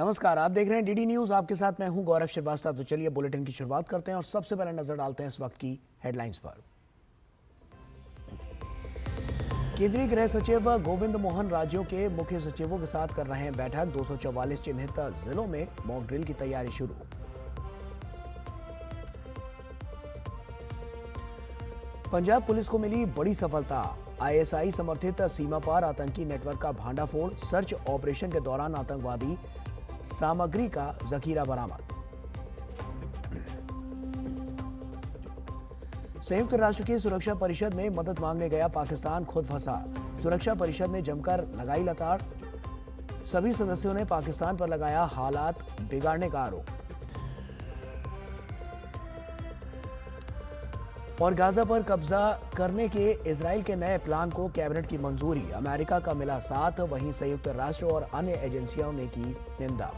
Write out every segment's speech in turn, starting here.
नमस्कार, आप देख रहे हैं डीडी न्यूज। आपके साथ मैं हूं गौरव श्रीवास्तव। तो चलिए बुलेटिन की शुरुआत करते हैं और सबसे पहले नजर डालते हैं इस वक्त की हेडलाइंस पर। केंद्रीय गृह सचिव गोविंद मोहन राज्यों के मुख्य सचिवों के साथ कर रहे हैं बैठक। 244 चिन्हित जिलों में मॉक ड्रिल की तैयारी शुरू। पंजाब पुलिस को मिली बड़ी सफलता। आईएसआई समर्थित सीमा पार आतंकी नेटवर्क का भांडाफोड़। सर्च ऑपरेशन के दौरान आतंकवादी सामग्री का जखीरा बरामद। संयुक्त राष्ट्र की सुरक्षा परिषद में मदद मांगने गया पाकिस्तान खुद फंसा। सुरक्षा परिषद ने जमकर लगाई लताड़। सभी सदस्यों ने पाकिस्तान पर लगाया हालात बिगाड़ने का आरोप। और गाजा पर कब्जा करने के इजराइल के नए प्लान को कैबिनेट की मंजूरी। अमेरिका का मिला साथ, वहीं संयुक्त राष्ट्र और अन्य एजेंसियों ने की निंदा।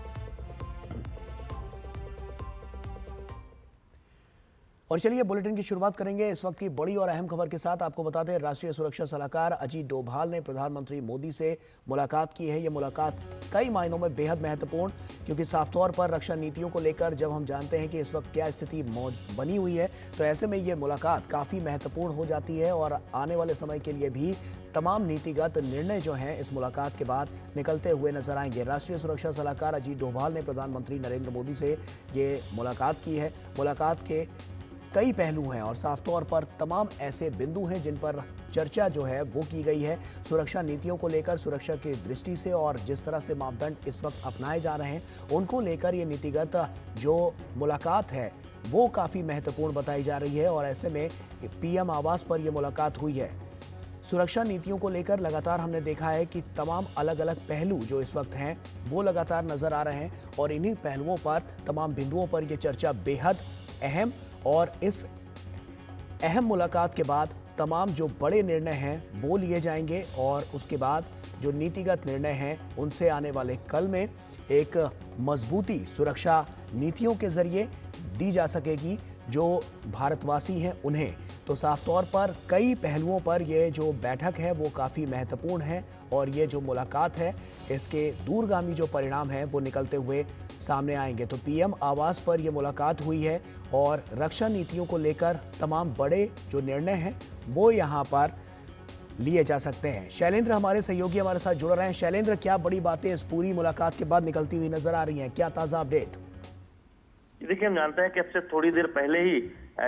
और चलिए बुलेटिन की शुरुआत करेंगे इस वक्त की बड़ी और अहम खबर के साथ। आपको बता दें, राष्ट्रीय सुरक्षा सलाहकार अजीत डोभाल ने प्रधानमंत्री मोदी से मुलाकात की है। यह मुलाकात कई मायनों में बेहद महत्वपूर्ण, क्योंकि साफ तौर पर रक्षा नीतियों को लेकर जब हम जानते हैं कि इस वक्त क्या स्थिति बनी हुई है, तो ऐसे में यह मुलाकात काफ़ी महत्वपूर्ण हो जाती है और आने वाले समय के लिए भी तमाम नीतिगत निर्णय जो हैं इस मुलाकात के बाद निकलते हुए नजर आएंगे। राष्ट्रीय सुरक्षा सलाहकार अजीत डोभाल ने प्रधानमंत्री नरेंद्र मोदी से ये मुलाकात की है। मुलाकात के कई पहलू हैं और साफ तौर पर तमाम ऐसे बिंदु हैं जिन पर चर्चा जो है वो की गई है। सुरक्षा नीतियों को लेकर, सुरक्षा की दृष्टि से और जिस तरह से मापदंड इस वक्त अपनाए जा रहे हैं उनको लेकर ये नीतिगत जो मुलाकात है वो काफ़ी महत्वपूर्ण बताई जा रही है। और ऐसे में पीएम आवास पर यह मुलाकात हुई है। सुरक्षा नीतियों को लेकर लगातार हमने देखा है कि तमाम अलग अलग पहलू जो इस वक्त हैं वो लगातार नजर आ रहे हैं और इन्हीं पहलुओं पर, तमाम बिंदुओं पर यह चर्चा बेहद अहम, और इस अहम मुलाकात के बाद तमाम जो बड़े निर्णय हैं वो लिए जाएंगे और उसके बाद जो नीतिगत निर्णय हैं उनसे आने वाले कल में एक मजबूती सुरक्षा नीतियों के जरिए दी जा सकेगी जो भारतवासी हैं उन्हें। तो साफ तौर पर कई पहलुओं पर ये जो बैठक है वो काफ़ी महत्वपूर्ण है और ये जो मुलाकात है इसके दूरगामी जो परिणाम हैं वो निकलते हुए सामने आएंगे। तो पीएम आवास पर यह मुलाकात हुई है और रक्षा नीतियों को लेकर तमाम बड़े जो निर्णय हैं वो यहाँ पर लिए जा सकते हैं। शैलेंद्र हमारे सहयोगी हमारे साथ जुड़ रहे हैं। शैलेंद्र, क्या बड़ी बातें इस पूरी मुलाकात के बाद निकलती हुई नजर आ रही हैं? क्या ताज़ा अपडेट? देखिए, हम जानते हैं कि अब से थोड़ी देर पहले ही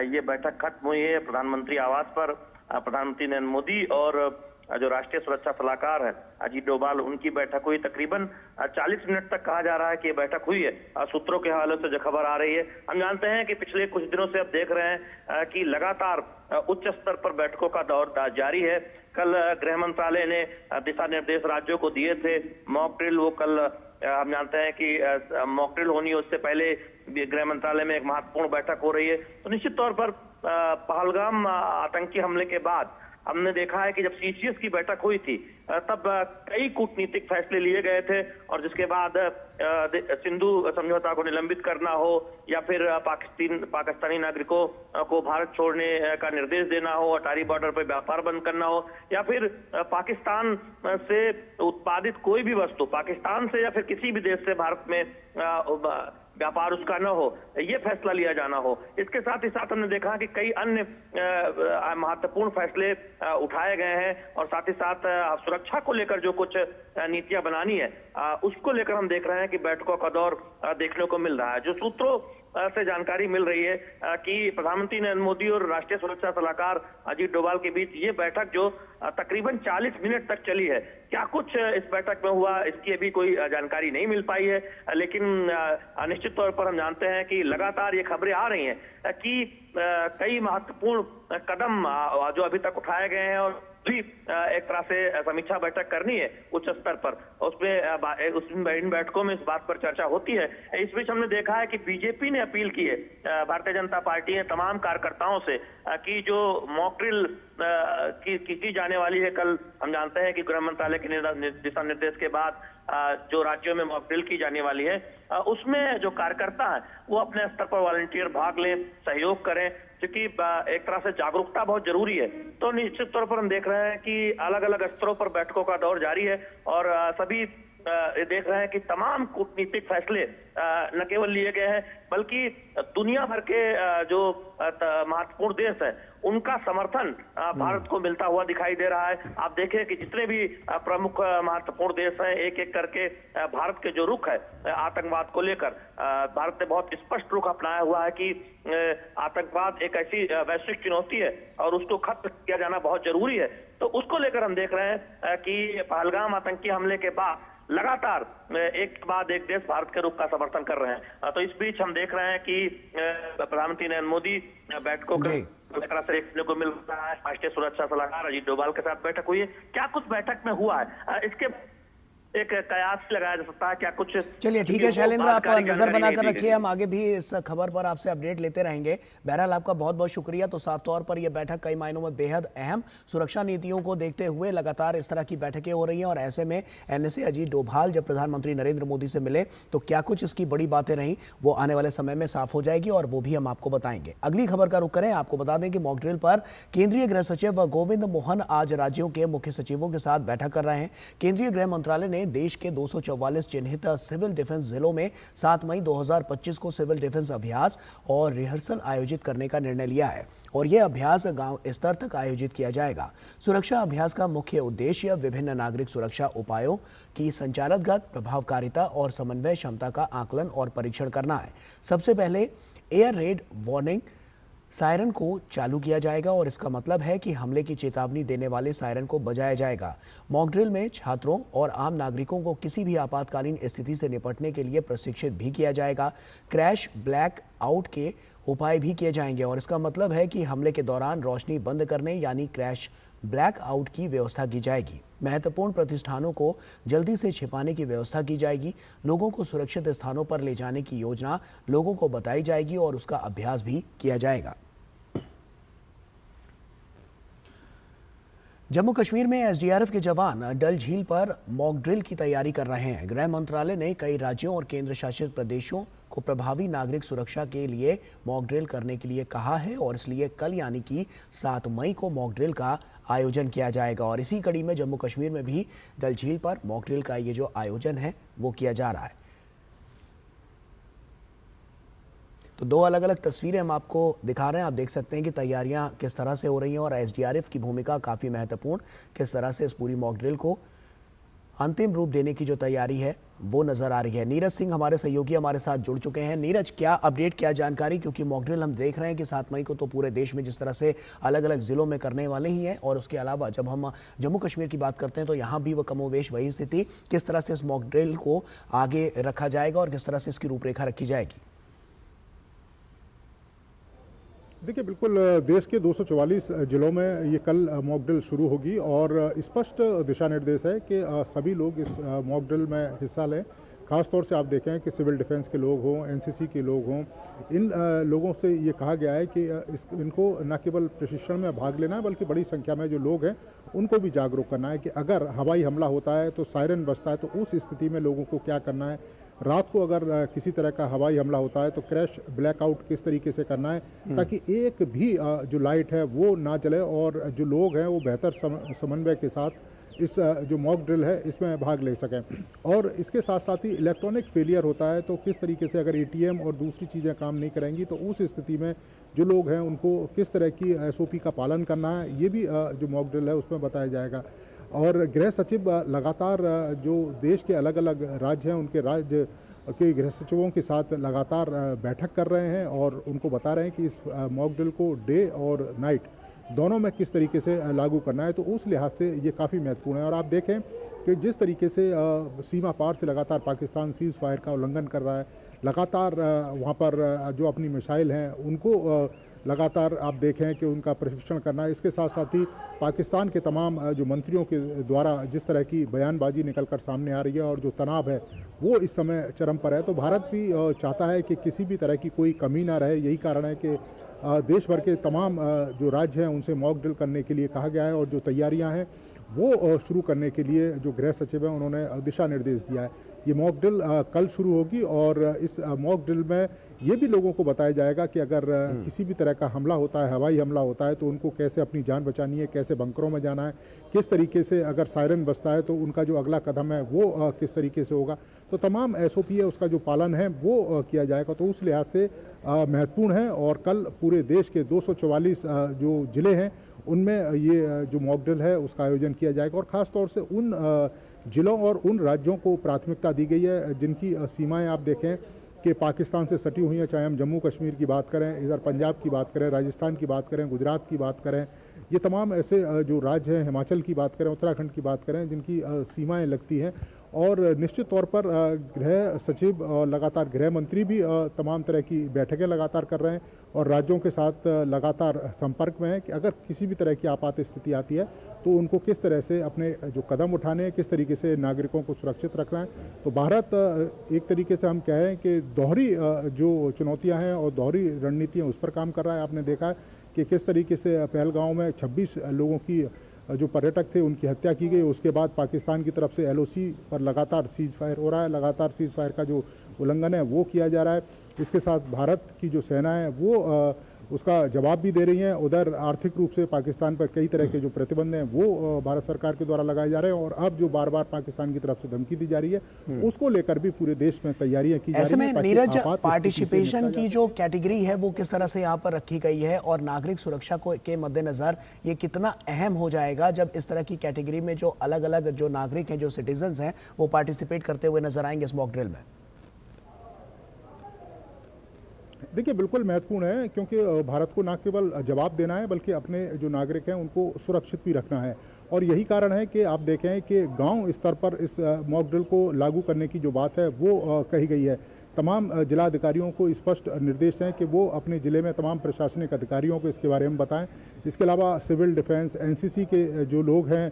ये बैठक खत्म हुई है प्रधानमंत्री आवास पर। प्रधानमंत्री नरेंद्र मोदी और जो राष्ट्रीय सुरक्षा सलाहकार है अजीत डोभाल, उनकी बैठक हुई। तकरीबन 40 मिनट तक कहा जा रहा है कि ये बैठक हुई है। सूत्रों के हवाले से जो खबर आ रही है, हम जानते हैं कि पिछले कुछ दिनों से अब देख रहे हैं कि लगातार उच्च स्तर पर बैठकों का दौर जारी है। कल गृह मंत्रालय ने दिशा निर्देश राज्यों को दिए थे। मॉक ड्रिल वो कल हम जानते हैं कि मॉक ड्रिल होनी है, उससे पहले गृह मंत्रालय में एक महत्वपूर्ण बैठक हो रही है। तो निश्चित तौर पर पहलगाम आतंकी हमले के बाद हमने देखा है कि जब सीसीएस की बैठक हुई थी तब कई कूटनीतिक फैसले लिए गए थे और जिसके बाद सिंधु समझौता को निलंबित करना हो या फिर पाकिस्तानी नागरिकों को भारत छोड़ने का निर्देश देना हो, अटारी बॉर्डर पर व्यापार बंद करना हो, या फिर पाकिस्तान से उत्पादित कोई भी वस्तु पाकिस्तान से या फिर किसी भी देश से भारत में व्यापार उसका न हो, ये फैसला लिया जाना हो। इसके साथ ही साथ हमने देखा कि कई अन्य महत्वपूर्ण फैसले उठाए गए हैं और साथ ही साथ सुरक्षा को लेकर जो कुछ नीतियां बनानी है उसको लेकर हम देख रहे हैं कि बैठकों का दौर देखने को मिल रहा है। जो सूत्रों से जानकारी मिल रही है कि प्रधानमंत्री नरेंद्र मोदी और राष्ट्रीय सुरक्षा सलाहकार अजीत डोभाल के बीच ये बैठक जो तकरीबन 40 मिनट तक चली है, क्या कुछ इस बैठक में हुआ इसकी अभी कोई जानकारी नहीं मिल पाई है। लेकिन निश्चित तौर पर हम जानते हैं कि लगातार ये खबरें आ रही हैं कि कई महत्वपूर्ण कदम जो अभी तक उठाए गए हैं और भी एक तरह से समीक्षा बैठक करनी है उच्च स्तर पर, उसमें इन बैठकों में इस बात पर चर्चा होती है। इस बीच हमने देखा है कि बीजेपी ने अपील की है, भारतीय जनता पार्टी ने तमाम कार्यकर्ताओं से कि जो मॉक ड्रिल की जाने वाली है कल, हम जानते हैं कि गृह मंत्रालय के दिशा निर्देश के बाद जो राज्यों में मॉक ड्रिल की जाने वाली है उसमें जो कार्यकर्ता है वो अपने स्तर पर वॉलंटियर भाग लें, सहयोग करें, क्योंकि एक तरह से जागरूकता बहुत जरूरी है। तो निश्चित तौर पर हम देख रहे हैं कि अलग अलग स्तरों पर बैठकों का दौर जारी है और सभी ये देख रहे हैं कि तमाम कूटनीतिक फैसले न केवल लिए गए हैं बल्कि दुनिया भर के जो महत्वपूर्ण देश हैं उनका समर्थन भारत को मिलता हुआ दिखाई दे रहा है। आप देखें कि जितने भी प्रमुख महत्वपूर्ण देश हैं एक एक करके भारत के जो रुख है आतंकवाद को लेकर, भारत ने बहुत स्पष्ट रुख अपनाया हुआ है कि आतंकवाद एक ऐसी वैश्विक चुनौती है और उसको खत्म किया जाना बहुत जरूरी है। तो उसको लेकर हम देख रहे हैं कि पहलगाम आतंकी हमले के बाद लगातार एक के बाद एक देश भारत के रुख का समर्थन कर रहे हैं। तो इस बीच हम देख रहे हैं कि प्रधानमंत्री नरेंद्र मोदी बैठकों का देखने को मिल रहा है। राष्ट्रीय सुरक्षा सलाहकार अजीत डोभाल के साथ बैठक हुई है। क्या कुछ बैठक में हुआ है इसके एक कयास लगाया जा सकता है क्या कुछ? चलिए ठीक है शैलेंद्र, आप नजर बनाकर रखिए, हम आगे भी इस खबर पर आपसे अपडेट लेते रहेंगे। बहरहाल आपका बहुत बहुत शुक्रिया। तो साफ तौर पर यह बैठक कई मायनों में बेहद अहम, सुरक्षा नीतियों को देखते हुए लगातार इस तरह की बैठकें हो रही हैं और ऐसे में एनएसए अजीत डोभाल जब प्रधानमंत्री नरेंद्र मोदी से मिले तो क्या कुछ इसकी बड़ी बातें रहीं वो आने वाले समय में साफ हो जाएगी और वो भी हम आपको बताएंगे। अगली खबर का रुख करें। आपको बता दें कि मॉकड्रिल पर केंद्रीय गृह सचिव गोविंद मोहन आज राज्यों के मुख्य सचिवों के साथ बैठक कर रहे हैं। केंद्रीय गृह मंत्रालय ने देश के 244 चिन्हित सिविल डिफेंस जिलों में 7 मई 2025 को सिविल डिफेंस अभ्यास और रिहर्सल आयोजित करने का निर्णय लिया है और यह अभ्यास गांव स्तर तक आयोजित किया जाएगा। सुरक्षा अभ्यास का मुख्य उद्देश्य विभिन्न नागरिक सुरक्षा उपायों की संचालनगत प्रभावकारिता और समन्वय क्षमता का आकलन और परीक्षण करना है। सबसे पहले एयर रेड वार्निंग सायरन को चालू किया जाएगा और इसका मतलब है कि हमले की चेतावनी देने वाले सायरन को बजाया जाएगा। मॉक ड्रिल में छात्रों और आम नागरिकों को किसी भी आपातकालीन स्थिति से निपटने के लिए प्रशिक्षित भी किया जाएगा। क्रैश ब्लैक आउट के उपाय भी किए जाएंगे और इसका मतलब है कि हमले के दौरान रोशनी बंद करने यानी क्रैश ब्लैक आउट की व्यवस्था की जाएगी। महत्वपूर्ण प्रतिष्ठानों को जल्दी से छिपाने की व्यवस्था की जाएगी। लोगों को सुरक्षित स्थानों पर ले जाने की योजना लोगों को बताई जाएगी और उसका अभ्यास भी किया जाएगा। जम्मू कश्मीर में एसडीआरएफ के जवान डल झील पर मॉक ड्रिल की तैयारी कर रहे हैं। गृह मंत्रालय ने कई राज्यों और केंद्र शासित प्रदेशों को प्रभावी नागरिक सुरक्षा के लिए मॉक ड्रिल करने के लिए कहा है और इसलिए कल यानी कि 7 मई को मॉक ड्रिल का आयोजन किया जाएगा और इसी कड़ी में जम्मू कश्मीर में भी डल झील पर मॉक ड्रिल का ये जो आयोजन है वो किया जा रहा है। तो दो अलग अलग तस्वीरें हम आपको दिखा रहे हैं। आप देख सकते हैं कि तैयारियां किस तरह से हो रही हैं और एसडीआरएफ की भूमिका काफ़ी महत्वपूर्ण, किस तरह से इस पूरी मॉक ड्रिल को अंतिम रूप देने की जो तैयारी है वो नजर आ रही है। नीरज सिंह हमारे सहयोगी हमारे साथ जुड़ चुके हैं। नीरज, क्या अपडेट, क्या जानकारी, क्योंकि मॉक ड्रिल हम देख रहे हैं कि 7 मई को तो पूरे देश में जिस तरह से अलग अलग जिलों में करने वाले ही हैं और उसके अलावा जब हम जम्मू कश्मीर की बात करते हैं तो यहाँ भी वो कमोवेश वही स्थिति, किस तरह से इस मॉक ड्रिल को आगे रखा जाएगा और किस तरह से इसकी रूपरेखा रखी जाएगी? देखिए, बिल्कुल देश के 244 जिलों में ये कल मॉक ड्रिल शुरू होगी और स्पष्ट दिशा निर्देश है कि सभी लोग इस मॉक ड्रिल में हिस्सा लें। खास तौर से आप देखें कि सिविल डिफेंस के लोग हों, एनसीसी के लोग हों, इन लोगों से ये कहा गया है कि इनको न केवल प्रशिक्षण में भाग लेना है बल्कि बड़ी संख्या में जो लोग हैं उनको भी जागरूक करना है कि अगर हवाई हमला होता है तो सायरन बजता है तो उस स्थिति में लोगों को क्या करना है। रात को अगर किसी तरह का हवाई हमला होता है तो क्रैश ब्लैकआउट किस तरीके से करना है ताकि एक भी जो लाइट है वो ना जले और जो लोग हैं वो बेहतर समन्वय के साथ इस जो मॉक ड्रिल है इसमें भाग ले सकें। और इसके साथ साथ ही इलेक्ट्रॉनिक फेलियर होता है तो किस तरीके से अगर एटीएम और दूसरी चीज़ें काम नहीं करेंगी तो उस स्थिति में जो लोग हैं उनको किस तरह की एसओपी का पालन करना है, ये भी जो मॉक ड्रिल है उसमें बताया जाएगा। और गृह सचिव लगातार जो देश के अलग अलग राज्य हैं उनके राज्य के गृह सचिवों के साथ लगातार बैठक कर रहे हैं और उनको बता रहे हैं कि इस मॉक ड्रिल को डे और नाइट दोनों में किस तरीके से लागू करना है। तो उस लिहाज से ये काफ़ी महत्वपूर्ण है। और आप देखें कि जिस तरीके से सीमा पार से लगातार पाकिस्तान सीज़ फायर का उल्लंघन कर रहा है, लगातार वहाँ पर जो अपनी मिसाइल हैं उनको लगातार आप देखें कि उनका प्रशिक्षण करना है। इसके साथ साथ ही पाकिस्तान के तमाम जो मंत्रियों के द्वारा जिस तरह की बयानबाजी निकलकर सामने आ रही है और जो तनाव है वो इस समय चरम पर है। तो भारत भी चाहता है कि किसी भी तरह की कोई कमी ना रहे। यही कारण है कि देश भर के तमाम जो राज्य हैं उनसे मॉक ड्रिल करने के लिए कहा गया है और जो तैयारियां हैं वो शुरू करने के लिए जो गृह सचिव हैं उन्होंने दिशा निर्देश दिया है। ये मॉक ड्रिल कल शुरू होगी और इस मॉक ड्रिल में ये भी लोगों को बताया जाएगा कि अगर किसी भी तरह का हमला होता है, हवाई हमला होता है, तो उनको कैसे अपनी जान बचानी है, कैसे बंकरों में जाना है, किस तरीके से अगर सायरन बजता है तो उनका जो अगला कदम है वो किस तरीके से होगा। तो तमाम SOP है उसका जो पालन है वो किया जाएगा। तो उस लिहाज से महत्वपूर्ण है। और कल पूरे देश के 244 जो ज़िले हैं उनमें ये जो मॉक ड्रिल है उसका आयोजन किया जाएगा। और ख़ास तौर से उन ज़िलों और उन राज्यों को प्राथमिकता दी गई है जिनकी सीमाएं आप देखें कि पाकिस्तान से सटी हुई हैं, चाहे हम जम्मू कश्मीर की बात करें, इधर पंजाब की बात करें, राजस्थान की बात करें, गुजरात की बात करें, ये तमाम ऐसे जो राज्य हैं, हिमाचल की बात करें, उत्तराखंड की बात करें, जिनकी सीमाएं लगती हैं। और निश्चित तौर पर गृह सचिव और लगातार गृह मंत्री भी तमाम तरह की बैठकें लगातार कर रहे हैं और राज्यों के साथ लगातार संपर्क में है कि अगर किसी भी तरह की आपात स्थिति आती है तो उनको किस तरह से अपने जो कदम उठाने हैं, किस तरीके से नागरिकों को सुरक्षित रखना है। तो भारत एक तरीके से हम कहें कि दोहरी जो चुनौतियां हैं और दोहरी रणनीतियां उस पर काम कर रहा है। आपने देखा है कि किस तरीके से पहलगांव में 26 लोगों की जो पर्यटक थे उनकी हत्या की गई। उसके बाद पाकिस्तान की तरफ से LOC पर लगातार सीज फायर हो रहा है, लगातार सीज फायर का जो उल्लंघन है वो किया जा रहा है। इसके साथ भारत की जो सेना है वो उसका जवाब भी दे रही है। उधर आर्थिक रूप से पाकिस्तान पर कई तरह के जो प्रतिबंध हैं वो भारत सरकार के द्वारा लगाए जा रहे हैं। और अब जो बार बार पाकिस्तान की तरफ से धमकी दी जा रही है उसको लेकर भी पूरे देश में तैयारियां की जा रही हैं। ऐसे में नीरज, पार्टिसिपेशन की जो कैटेगरी है वो किस तरह से यहाँ पर रखी गई है और नागरिक सुरक्षा को के मद्देनजर ये कितना अहम हो जाएगा जब इस तरह की कैटेगरी में जो अलग अलग जो नागरिक हैं, जो सिटीजन हैं, वो पार्टिसिपेट करते हुए नजर आएंगे इस मॉक ड्रिल में? देखिए बिल्कुल महत्वपूर्ण है, क्योंकि भारत को न केवल जवाब देना है बल्कि अपने जो नागरिक हैं उनको सुरक्षित भी रखना है। और यही कारण है कि आप देखें कि गांव स्तर पर इस मॉक ड्रिल को लागू करने की जो बात है वो कही गई है। तमाम जिलाधिकारियों को स्पष्ट निर्देश हैं कि वो अपने ज़िले में तमाम प्रशासनिक अधिकारियों को इसके बारे में बताएं। इसके अलावा सिविल डिफेंस, NCC के जो लोग हैं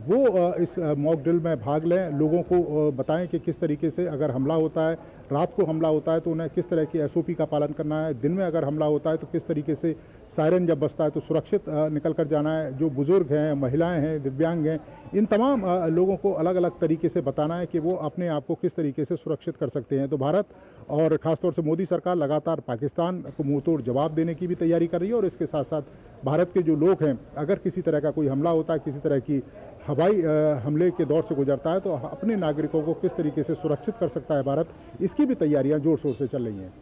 वो इस मॉक ड्रिल में भाग लें, लोगों को बताएं कि किस तरीके से अगर हमला होता है, रात को हमला होता है तो उन्हें किस तरह की SOP का पालन करना है, दिन में अगर हमला होता है तो किस तरीके से सायरन जब बजता है तो सुरक्षित निकल कर जाना है। जो बुजुर्ग हैं, महिलाएं हैं, दिव्यांग हैं, इन तमाम लोगों को अलग अलग तरीके से बताना है कि वो अपने आप को किस तरीके से सुरक्षित कर सकते हैं। तो भारत और ख़ासतौर से मोदी सरकार लगातार पाकिस्तान को मुंहतोड़ जवाब देने की भी तैयारी कर रही है। और इसके साथ साथ भारत के जो लोग हैं, अगर किसी तरह का कोई हमला होता है, किसी तरह की हवाई हमले के दौर से गुजरता है तो अपने नागरिकों को किस तरीके से सुरक्षित कर सकता है भारत, इसकी भी तैयारियां जोर शोर से चल रही हैं।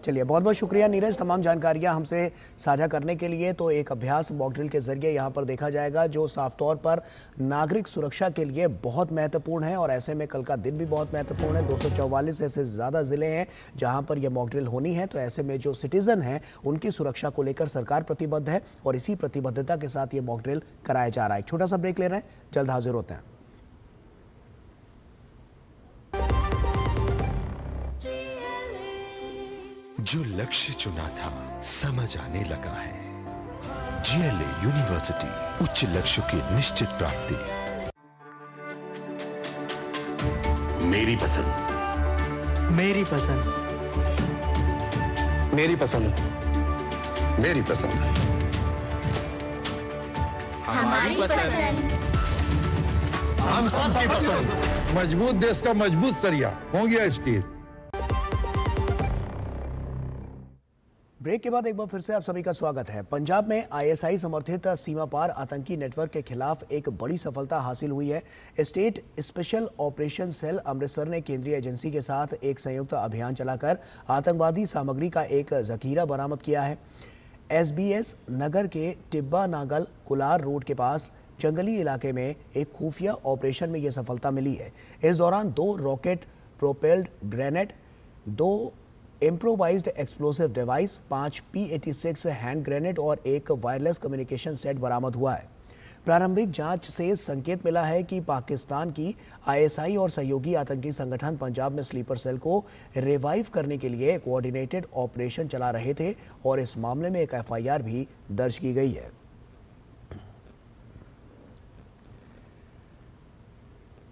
चलिए, बहुत बहुत शुक्रिया नीरज, तमाम जानकारियां हमसे साझा करने के लिए। तो एक अभ्यास मॉक ड्रिल के जरिए यहां पर देखा जाएगा जो साफ तौर पर नागरिक सुरक्षा के लिए बहुत महत्वपूर्ण है और ऐसे में कल का दिन भी बहुत महत्वपूर्ण है। 244 ऐसे ज़्यादा ज़िले हैं जहां पर यह मॉक ड्रिल होनी है, तो ऐसे में जो सिटीजन हैं उनकी सुरक्षा को लेकर सरकार प्रतिबद्ध है और इसी प्रतिबद्धता के साथ ये मॉक ड्रिल कराया जा रहा है। छोटा सा ब्रेक ले रहे हैं, जल्द हाजिर होते हैं। जो लक्ष्य चुना था समझ आने लगा है। GLA यूनिवर्सिटी, उच्च लक्ष्य की निश्चित प्राप्ति। मेरी पसंद, मेरी पसंद, मेरी पसंद, मेरी पसंद, हमारी पसंद, हम सबकी पसंद। मजबूत देश का मजबूत सरिया हो गया स्टील। ब्रेक के बाद एक बार फिर से आप सभी का स्वागत है। पंजाब में ISI समर्थित सीमा पार आतंकी नेटवर्क के खिलाफ एक बड़ी सफलता हासिल हुई है। State special operation cell Amritsar ने केंद्रीय एजेंसी के साथ एक संयुक्त अभियान चलाकर आतंकवादी सामग्री का एक जखीरा बरामद किया है। SBS नगर के टिब्बा नागल कुलार रोड के पास जंगली इलाके में एक खुफिया ऑपरेशन में यह सफलता मिली है। इस दौरान 2 rocket propelled grenade, 2 improvised explosive device, 5 P-86 hand grenade और एक वायरलेस कम्युनिकेशन सेट बरामद हुआ है। प्रारंभिक जांच से संकेत मिला है कि पाकिस्तान की ISI और सहयोगी आतंकी संगठन पंजाब में स्लीपर सेल को रिवाइव करने के लिए कोऑर्डिनेटेड ऑपरेशन चला रहे थे और इस मामले में एक FIR भी दर्ज की गई है।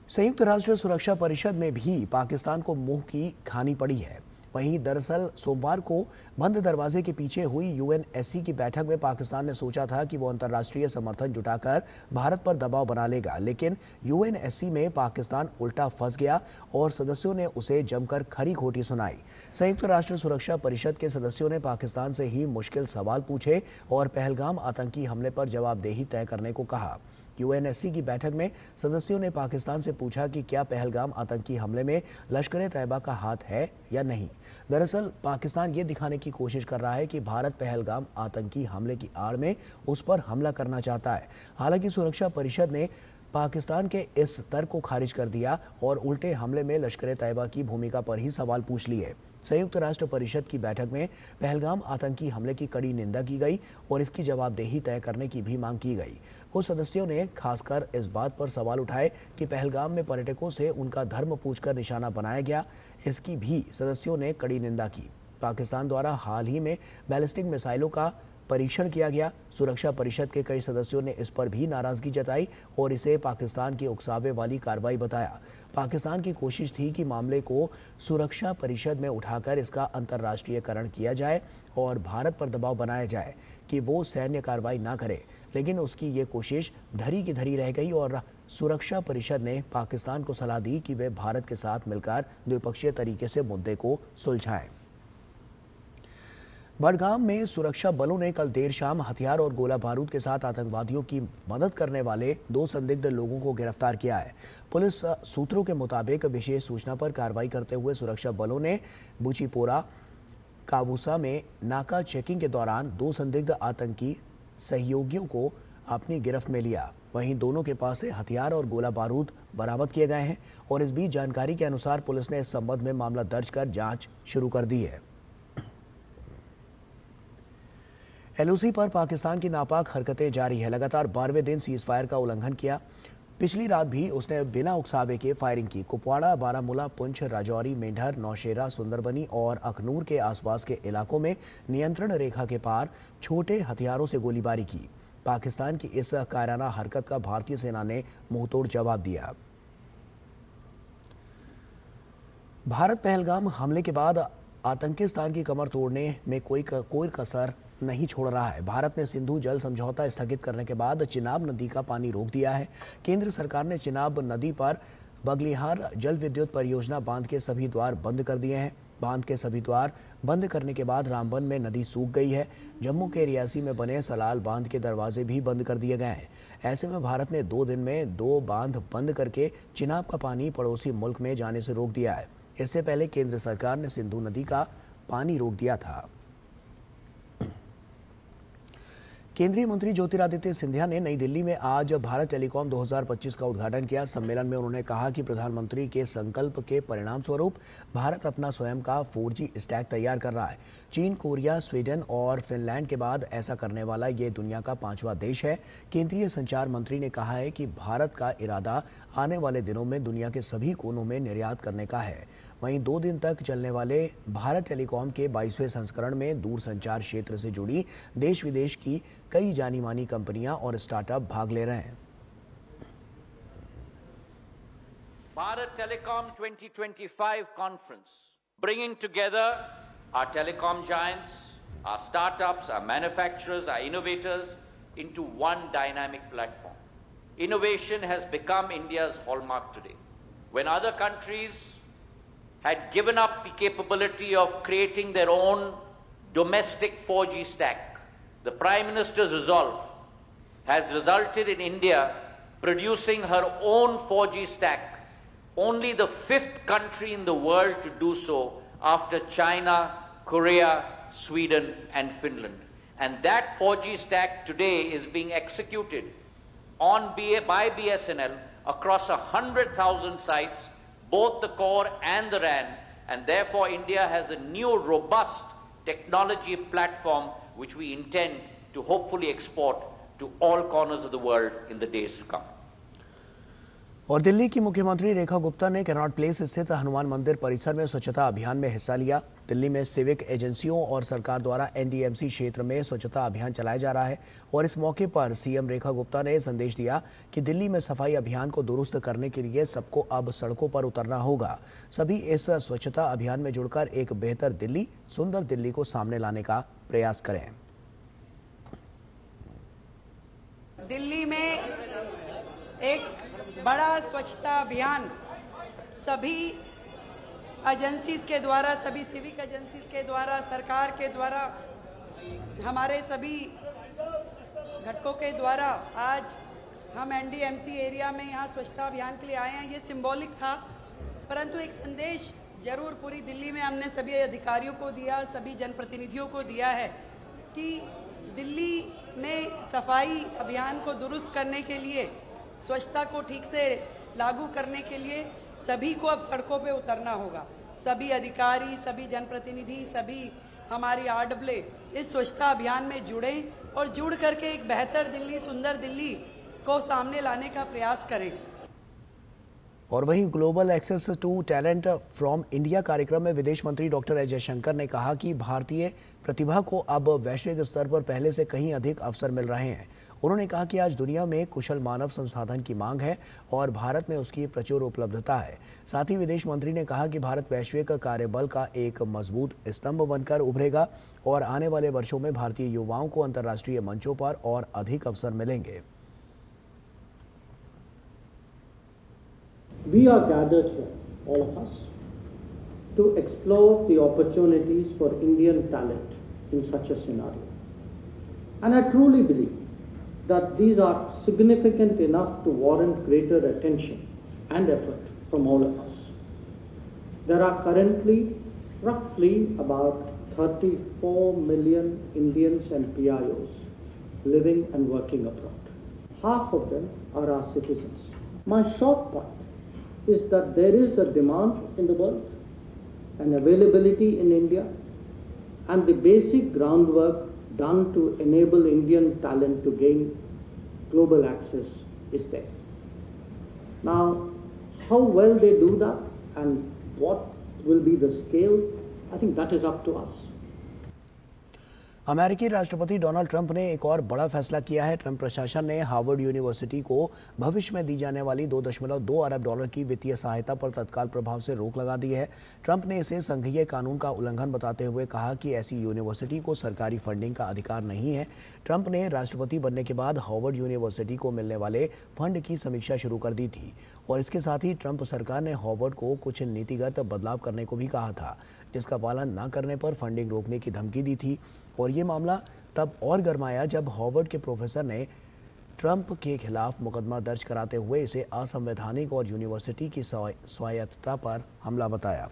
संयुक्त राष्ट्र सुरक्षा परिषद में भी पाकिस्तान को मुंह की खानी पड़ी है। वहीं दरअसल सोमवार को बंद दरवाजे के पीछे हुई यूएनएससी की बैठक में पाकिस्तान ने सोचा था कि वो अंतर्राष्ट्रीय समर्थन जुटाकर भारत पर दबाव बना लेगा, लेकिन यूएनएससी में पाकिस्तान उल्टा फंस गया और सदस्यों ने उसे जमकर खरी खोटी सुनाई। संयुक्त राष्ट्र सुरक्षा परिषद के सदस्यों ने पाकिस्तान से ही मुश्किल सवाल पूछे और पहलगाम आतंकी हमले पर जवाबदेही तय करने को कहा। यूएनएससी की बैठक में सदस्यों ने पाकिस्तान से पूछा कि क्या पहलगाम आतंकी हमले में लश्कर तैयबा का हाथ है या नहीं। दरअसल पाकिस्तान ये दिखाने की कोशिश कर रहा है कि भारत पहलगाम आतंकी हमले की आड़ में उस पर हमला करना चाहता है। हालांकि सुरक्षा परिषद ने पाकिस्तान के इस तर्क को खारिज कर दिया और उल्टे हमले में लश्कर तैयबा की भूमिका पर ही सवाल पूछ लिए। संयुक्त राष्ट्र परिषद की बैठक में पहलगाम आतंकी हमले की कड़ी निंदा की गई और इसकी जवाबदेही तय करने की भी मांग की गई। कुछ सदस्यों ने खासकर इस बात पर सवाल उठाए कि पहलगाम में पर्यटकों से उनका धर्म पूछकर निशाना बनाया गया, इसकी भी सदस्यों ने कड़ी निंदा की। पाकिस्तान द्वारा हाल ही में बैलिस्टिक मिसाइलों का परीक्षण किया गया। सुरक्षा परिषद के कई सदस्यों ने इस पर भी नाराजगी जताई और इसे पाकिस्तान की उकसावे वाली कार्रवाई बताया। पाकिस्तान की कोशिश थी कि मामले को सुरक्षा परिषद में उठाकर इसका अंतर्राष्ट्रीयकरण किया जाए और भारत पर दबाव बनाया जाए कि वो सैन्य कार्रवाई ना करे, लेकिन उसकी ये कोशिश धरी की धरी रह गई और सुरक्षा परिषद ने पाकिस्तान को सलाह दी कि वे भारत के साथ मिलकर द्विपक्षीय तरीके से मुद्दे को सुलझाएं। बडगाम में सुरक्षा बलों ने कल देर शाम हथियार और गोला बारूद के साथ आतंकवादियों की मदद करने वाले 2 संदिग्ध लोगों को गिरफ्तार किया है। पुलिस सूत्रों के मुताबिक विशेष सूचना पर कार्रवाई करते हुए सुरक्षा बलों ने बुचीपोरा काबूसा में नाका चेकिंग के दौरान 2 संदिग्ध आतंकी सहयोगियों को अपनी गिरफ्त में लिया। वहीं दोनों के पास से हथियार और गोला बारूद बरामद किए गए हैं और इस बीच जानकारी के अनुसार पुलिस ने इस संबंध में मामला दर्ज कर जांच शुरू कर दी है। एलओसी पर पाकिस्तान की नापाक हरकतें जारी है। लगातार 12वें दिन सीज फायर का उल्लंघन किया। पिछली रात भी उसने बिना उकसावे के फायरिंग की। कुपवाड़ा, बारामूला, पुंछ, राजौरी, मेंढर, नौशेरा, सुंदरबनी और अखनूर के आसपास के इलाकों में नियंत्रण रेखा के पार छोटे हथियारों से गोलीबारी की। पाकिस्तान की इस कायराना हरकत का भारतीय सेना ने मुंहतोड़ जवाब दिया। भारत पहलगाम हमले के बाद आतंकिस्तान की कमर तोड़ने में कोई कसर नहीं छोड़ रहा है। भारत ने सिंधु जल समझौता स्थगित करने के बाद चिनाब नदी का पानी रोक दिया है। केंद्र सरकार ने चिनाब नदी पर बगलिहार जल विद्युत परियोजना बांध के सभी द्वार बंद कर दिए हैं। बांध के सभी द्वार बंद करने के बाद रामबन में नदी सूख गई है। जम्मू के रियासी में बने सलाल बांध के दरवाजे भी बंद कर दिए गए हैं। ऐसे में भारत ने 2 दिन में 2 बांध बंद करके चिनाब का पानी पड़ोसी मुल्क में जाने से रोक दिया है। इससे पहले केंद्र सरकार ने सिंधु नदी का पानी रोक दिया था। केंद्रीय मंत्री ज्योतिरादित्य सिंधिया ने नई दिल्ली में आज भारत टेलीकॉम 2025 का उद्घाटन किया। सम्मेलन में उन्होंने कहा कि प्रधानमंत्री के संकल्प के परिणाम स्वरूप भारत अपना स्वयं का 4G स्टैक तैयार कर रहा है। चीन, कोरिया, स्वीडन और फिनलैंड के बाद ऐसा करने वाला ये दुनिया का 5वां देश है। केंद्रीय संचार मंत्री ने कहा है कि भारत का इरादा आने वाले दिनों में दुनिया के सभी कोनों में निर्यात करने का है। वहीं 2 दिन तक चलने वाले भारत टेलीकॉम के 22वें संस्करण में दूरसंचार क्षेत्र से जुड़ी देश विदेश की कई जानी मानी कंपनियां और स्टार्टअप भाग ले रहे हैं। Bharat Telecom 2025 conference, bringing together our telecom giants, our startups, our manufacturers, our innovators into one dynamic platform. Innovation has become India's hallmark today. When other countries had given up the capability of creating their own domestic 4G stack, the Prime Minister's resolve has resulted in India producing her own 4G stack, only the 5th country in the world to do so after China, Korea, Sweden and Finland. And that 4G stack today is being executed by BSNL across 100,000 sites, both the core and the RAN, and therefore India has a new robust technology platform which we intend to hopefully export to all corners of the world in the days to come. और दिल्ली की मुख्यमंत्री रेखा गुप्ता ने cannot place स्थित हनुमान मंदिर परिसर में स्वच्छता अभियान में हिस्सा लिया। दिल्ली में सिविक एजेंसियों और सरकार द्वारा एनडीएमसी क्षेत्र में स्वच्छता अभियान चलाया जा रहा है और इस मौके पर सीएम रेखा गुप्ता ने संदेश दिया कि दिल्ली में सफाई अभियान को दुरुस्त करने के लिए सबको अब सड़कों पर उतरना होगा। सभी इस स्वच्छता अभियान में जुड़कर एक बेहतर दिल्ली, सुंदर दिल्ली को सामने लाने का प्रयास करें। दिल्ली में एक बड़ा स्वच्छता अभियान सभी एजेंसीज के द्वारा, सभी सिविक एजेंसीज के द्वारा, सरकार के द्वारा, हमारे सभी घटकों के द्वारा आज हम एनडीएमसी एरिया में यहाँ स्वच्छता अभियान के लिए आए हैं। ये सिंबॉलिक था, परंतु एक संदेश जरूर पूरी दिल्ली में हमने सभी अधिकारियों को दिया, सभी जनप्रतिनिधियों को दिया है कि दिल्ली में सफाई अभियान को दुरुस्त करने के लिए, स्वच्छता को ठीक से लागू करने के लिए सभी को अब सड़कों पे उतरना होगा। सभी अधिकारी, सभी जनप्रतिनिधि, सभी हमारी आरडब्ल्यू इस स्वच्छता अभियान में जुड़ें और जुड़ करके एक बेहतर दिल्ली, सुंदर दिल्ली को सामने लाने का प्रयास करें। और वहीं global access to talent from India कार्यक्रम में विदेश मंत्री डॉक्टर एस जयशंकर ने कहा कि भारतीय प्रतिभा को अब वैश्विक स्तर पर पहले से कहीं अधिक अवसर मिल रहे हैं। उन्होंने कहा कि आज दुनिया में कुशल मानव संसाधन की मांग है और भारत में उसकी प्रचुर उपलब्धता है। साथ ही विदेश मंत्री ने कहा कि भारत वैश्विक कार्यबल का एक मजबूत स्तंभ बनकर उभरेगा और आने वाले वर्षों में भारतीय युवाओं को अंतर्राष्ट्रीय मंचों पर और अधिक अवसर मिलेंगे। We are gathered here, all of us, to explore the opportunities for Indian talent in such a scenario. And I truly believe that these are significant enough to warrant greater attention and effort from all of us. There are currently roughly about 34 million Indians and PIOs living and working abroad. Half of them are our citizens. My short point is that there is a demand in the world, an availability in India, and the basic groundwork done to enable Indian talent to gain global access is there. Now, how well they do that and what will be the scale, I think that is up to us. अमेरिकी राष्ट्रपति Donald Trump ने एक और बड़ा फैसला किया है। Trump प्रशासन ने हार्वर्ड यूनिवर्सिटी को भविष्य में दी जाने वाली $2.2 अरब की वित्तीय सहायता पर तत्काल प्रभाव से रोक लगा दी है। ट्रंप ने इसे संघीय कानून का उल्लंघन बताते हुए कहा कि ऐसी यूनिवर्सिटी को सरकारी फंडिंग का अधिकार नहीं है। ट्रंप ने राष्ट्रपति बनने के बाद हार्वर्ड यूनिवर्सिटी को मिलने वाले फंड की समीक्षा शुरू कर दी थी और इसके साथ ही ट्रंप सरकार ने हार्वर्ड को कुछ नीतिगत बदलाव करने को भी कहा था, जिसका पालन न करने पर फंडिंग रोकने की धमकी दी थी। और ये मामला तब और गरमाया जब हार्वर्ड के प्रोफेसर ने ट्रंप के खिलाफ मुकदमा दर्ज कराते हुए इसे असंवैधानिक और यूनिवर्सिटी की स्वायत्तता पर हमला बताया।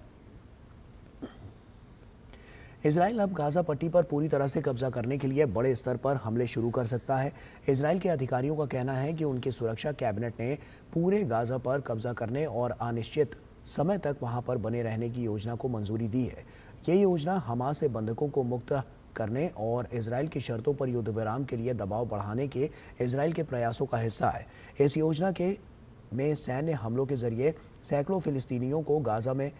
इजराइल अब गाजा पट्टी पर पूरी तरह से कब्जा करने के लिए बड़े स्तर पर हमले शुरू कर सकता है। इजराइल के अधिकारियों का कहना है कि उनकी सुरक्षा कैबिनेट ने पूरे गाजा पर कब्जा करने और अनिश्चित समय तक वहां पर बने रहने की योजना को मंजूरी दी है। ये योजना हमास से बंधकों को मुक्त करने और इजराइल की शर्तों पर युद्ध विराम के लिए दबाव बढ़ाने के इजराइल के प्रयासों का हिस्सा है। इस योजना में सैन्य हमलों के जरिए सैकड़ों फिलिस्तीनियों को गाजा में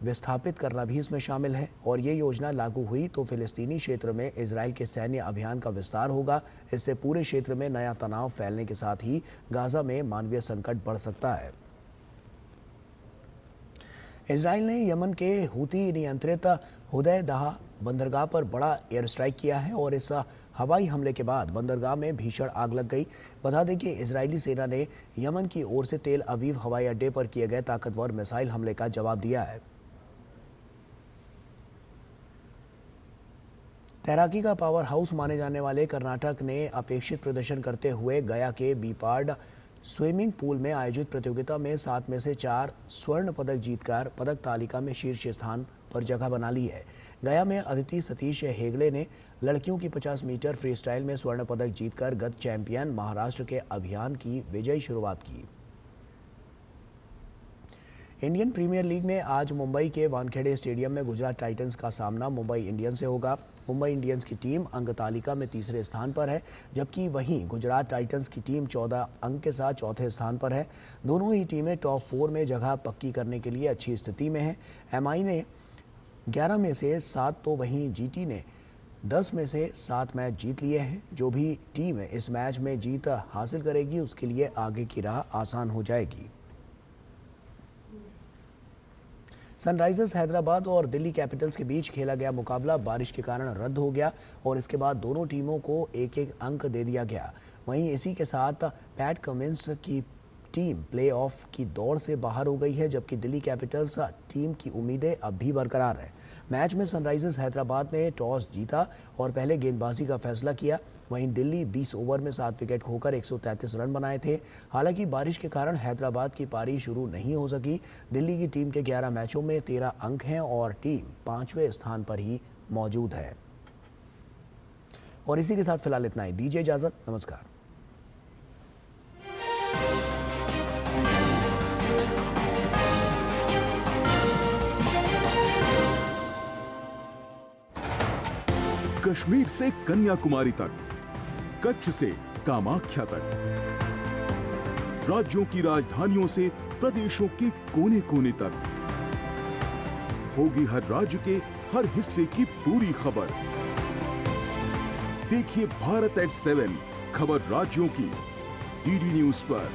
विस्थापित करना भी इसमें शामिल है और ये योजना लागू हुई तो फिलिस्तीनी क्षेत्र में इजराइल के सैन्य अभियान का विस्तार होगा। इससे पूरे क्षेत्र में नया तनाव फैलने के साथ ही गाजा में मानवीय संकट बढ़ सकता है। इजराइल ने यमन के हूती नियंत्रित हुदैदाह बंदरगाह पर बड़ा एयर स्ट्राइक किया है और इस हवाई हमले के बाद बंदरगाह में भीषण आग लग गई। बता दें कि इजरायली सेना ने यमन की ओर से तेल अवीव हवाई अड्डे पर किए गए ताकतवर मिसाइल हमले का जवाब दिया है। तैराकी का पावर हाउस माने जाने वाले कर्नाटक ने अपेक्षित प्रदर्शन करते हुए गया के बीपाड स्विमिंग पूल में आयोजित प्रतियोगिता में 7 में से 4 स्वर्ण पदक जीतकर पदक तालिका में शीर्ष स्थान पर जगह बना ली है। गया में अदिति सतीश हेगड़े ने लड़कियों की 50 मीटर फ्री स्टाइल में स्वर्ण पदक जीतकर गत चैंपियन महाराष्ट्र के अभियान की विजयी शुरुआत की। इंडियन प्रीमियर लीग में आज मुंबई के वानखेड़े स्टेडियम में गुजरात टाइटंस का सामना मुंबई इंडियंस से होगा। मुंबई इंडियंस की टीम अंक तालिका में तीसरे स्थान पर है, जबकि वहीं गुजरात टाइटंस की टीम 14 अंक के साथ चौथे स्थान पर है। दोनों ही टीमें टॉप 4 में जगह पक्की करने के लिए अच्छी स्थिति में है। एमआई ने 11 में से 7 तो वहीं जीटी ने 10 में से 7 मैच जीत लिए हैं। जो भी टीम इस मैच में जीत हासिल करेगी उसके लिए आगे की राह आसान हो जाएगी। सनराइजर्स हैदराबाद और दिल्ली कैपिटल्स के बीच खेला गया मुकाबला बारिश के कारण रद्द हो गया और इसके बाद दोनों टीमों को एक एक अंक दे दिया गया। वहीं इसी के साथ पैट कमिंस की टीम प्लेऑफ की दौड़ से बाहर हो गई है, जबकि दिल्ली कैपिटल्स टीम की उम्मीदें अब भी बरकरार है। मैच में सनराइजर्स हैदराबाद ने टॉस जीता और पहले गेंदबाजी का फैसला किया। वहीं दिल्ली 20 ओवर में 7 विकेट खोकर 133 रन बनाए थे। हालांकि बारिश के कारण हैदराबाद की पारी शुरू नहीं हो सकी। दिल्ली की टीम के 11 मैचों में 13 अंक हैं और टीम 5वें स्थान पर ही मौजूद है। और इसी के साथ फिलहाल इतना ही। दीजिए इजाजत, नमस्कार। कश्मीर से कन्याकुमारी तक, कच्छ से कामाख्या तक, राज्यों की राजधानियों से प्रदेशों के कोने कोने तक, होगी हर राज्य के हर हिस्से की पूरी खबर। देखिए भारत at 7 खबर राज्यों की डीडी न्यूज पर।